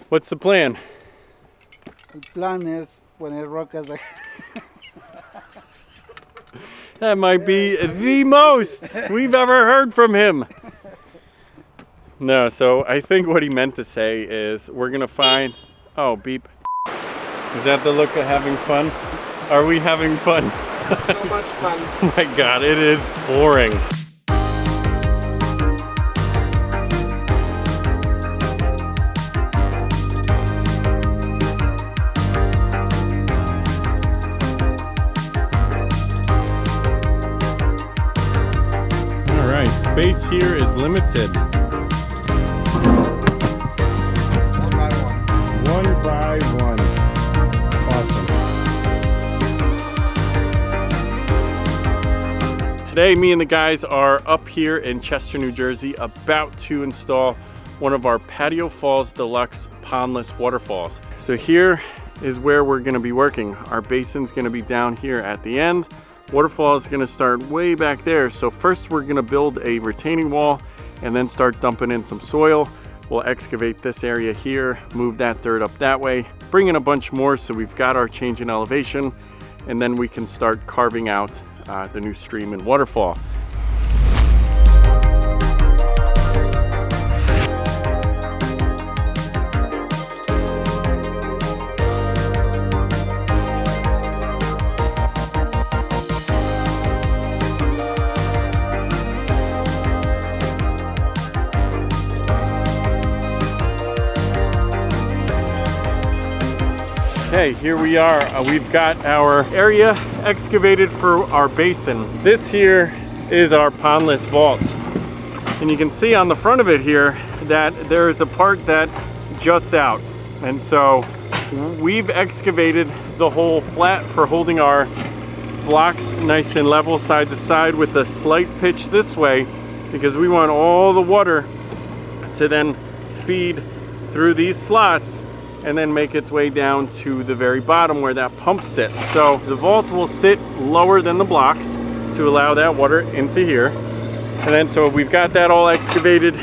What's the plan? The plan is poner rocas. That might be the most we've ever heard from him. No, so I think what he meant to say is we're gonna find, oh, beep. Is that the look of having fun? Are we having fun? So much fun. Oh my God, it is pouring. All right, space here is limited. One by one. Awesome. Today, me and the guys are up here in Chester, New Jersey, about to install one of our Patio Falls Deluxe pondless waterfalls. So here is where we're gonna be working. Our basin's gonna be down here at the end. Waterfall is gonna start way back there. So first we're gonna build a retaining wall and then start dumping in some soil. We'll excavate this area here, move that dirt up that way, bring in a bunch more so we've got our change in elevation, and then we can start carving out the new stream and waterfall. Okay, here we are. We've got our area excavated for our basin. This here is our pondless vault. And you can see on the front of it here that there is a part that juts out. And so we've excavated the whole flat for holding our blocks nice and level side to side with a slight pitch this way, because we want all the water to then feed through these slots and then make its way down to the very bottom where that pump sits. So the vault will sit lower than the blocks to allow that water into here. And then so we've got that all excavated,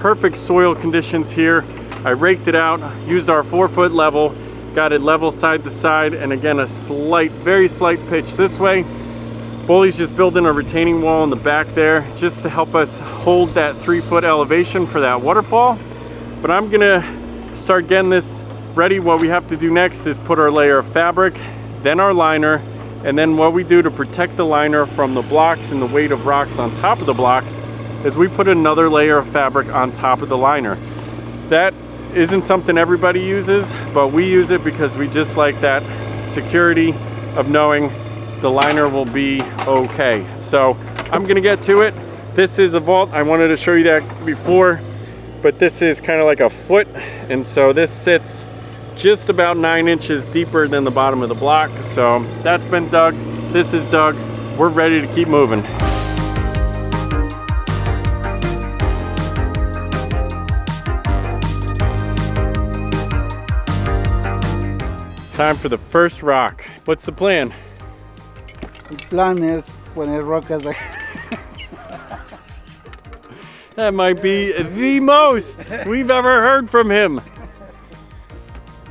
perfect soil conditions here. I raked it out, used our 4-foot level, got it level side to side, and again a slight, very slight pitch this way. Bully's just building a retaining wall in the back there just to help us hold that 3-foot elevation for that waterfall. But I'm gonna start getting this ready. What we have to do next is put our layer of fabric, then our liner, and then what we do to protect the liner from the blocks and the weight of rocks on top of the blocks is we put another layer of fabric on top of the liner. That isn't something everybody uses, but we use it because we just like that security of knowing the liner will be okay. So I'm gonna get to it. This is a vault. I wanted to show you that before, but this is kind of like a foot, and so this sits just about 9 inches deeper than the bottom of the block. So that's been dug, this is dug, we're ready to keep moving. It's time for the first rock. What's the plan? The plan is poner rocas. That might be the most we've ever heard from him.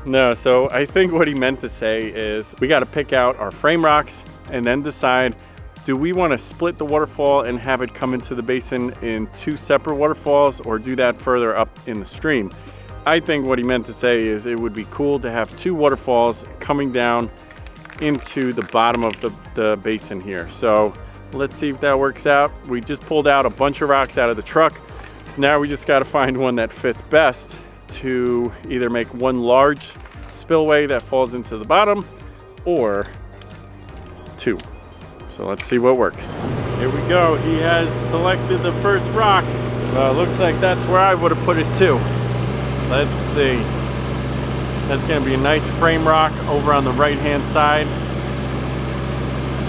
No, so I think what he meant to say is we got to pick out our frame rocks and then decide, do we want to split the waterfall and have it come into the basin in 2 separate waterfalls, or do that further up in the stream? I think what he meant to say is it would be cool to have 2 waterfalls coming down into the bottom of the basin here. So let's see if that works out. We just pulled out a bunch of rocks out of the truck, so now we just got to find one that fits best to either make one large spillway that falls into the bottom or 2. So let's see what works. Here we go. He has selected the first rock. Looks like that's where I would have put it too. Let's see. That's going to be a nice frame rock over on the right hand side.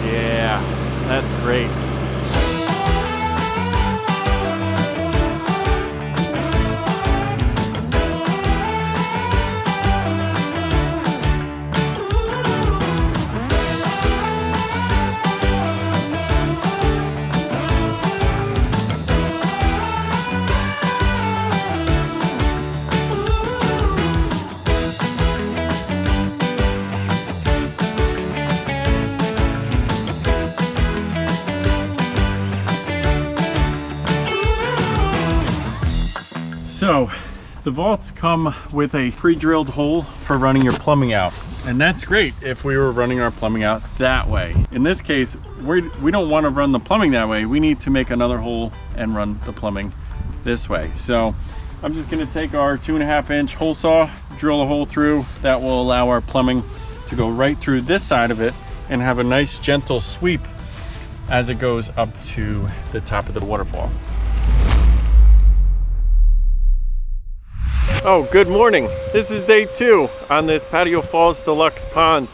Yeah, that's great. vaults come with a pre-drilled hole for running your plumbing out. And that's great if we were running our plumbing out that way. In this case, we don't want to run the plumbing that way. We need to make another hole and run the plumbing this way. So I'm just going to take our 2.5-inch hole saw, drill a hole through that will allow our plumbing to go right through this side of it and have a nice gentle sweep as it goes up to the top of the waterfall. Oh, good morning. This is day 2 on this Patio Falls Deluxe Pond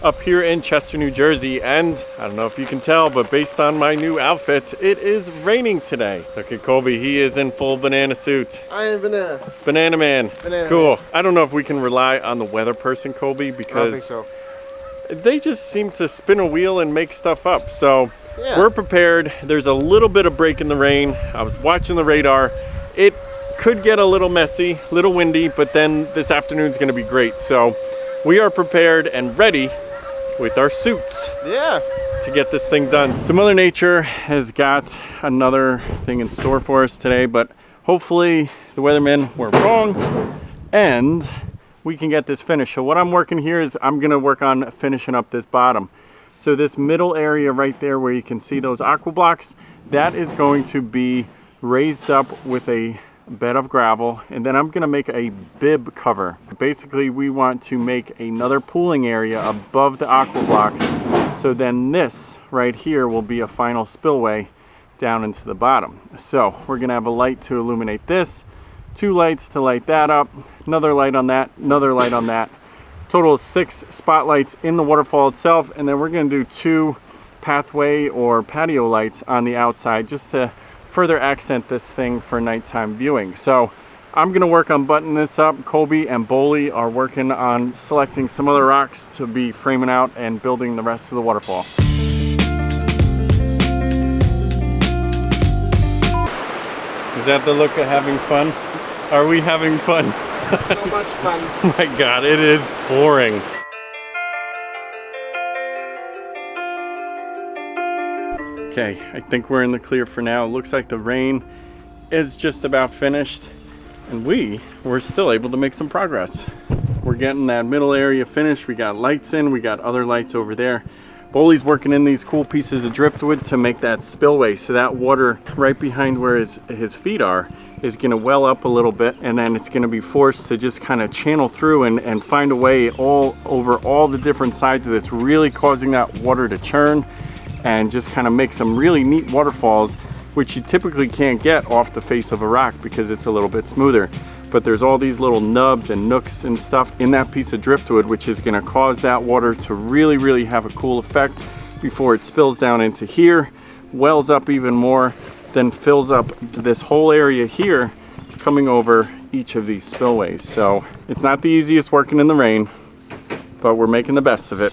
up here in Chester, New Jersey. And I don't know if you can tell, but based on my new outfit, it is raining today. Look at Colby, he is in full banana suit. I am banana. Banana man. Banana cool. man. I don't know if we can rely on the weather person, Colby, I don't because think so. they just seem to spin a wheel and make stuff up. So Yeah. we're prepared. There's a little bit of break in the rain. I was watching the radar. It could get a little messy, a little windy, but then this afternoon's gonna be great. So we are prepared and ready with our suits Yeah. to get this thing done. So Mother Nature has got another thing in store for us today, but hopefully the weathermen were wrong and we can get this finished. So what I'm working here is I'm gonna work on finishing up this bottom. So this middle area right there where you can see those aqua blocks, that is going to be raised up with a bed of gravel, and then I'm gonna make a bib cover. Basically, we want to make another pooling area above the aqua blocks, so then this right here will be a final spillway down into the bottom. So we're gonna have a light to illuminate this, 2 lights to light that up, another light on that, another light on that. Total of 6 spotlights in the waterfall itself, and then we're gonna do 2 pathway or patio lights on the outside just to further accent this thing for nighttime viewing. So I'm gonna work on buttoning this up. Colby and Boley are working on selecting some other rocks to be framing out and building the rest of the waterfall. Is that the look of having fun? Are we having fun? So much fun. Oh my God, it is pouring. Okay, I think we're in the clear for now. It looks like the rain is just about finished and we're still able to make some progress. We're getting that middle area finished. We got lights in, we got other lights over there. Boley's working in these cool pieces of driftwood to make that spillway, so that water right behind where his feet are is gonna well up a little bit, and then it's gonna be forced to just kind of channel through and find a way all over all the different sides of this, really causing that water to churn and just kind of make some really neat waterfalls, which you typically can't get off the face of a rock because it's a little bit smoother. But there's all these little nubs and nooks and stuff in that piece of driftwood, which is gonna cause that water to really, really have a cool effect before it spills down into here, wells up even more, then fills up this whole area here, coming over each of these spillways. So it's not the easiest working in the rain, but we're making the best of it.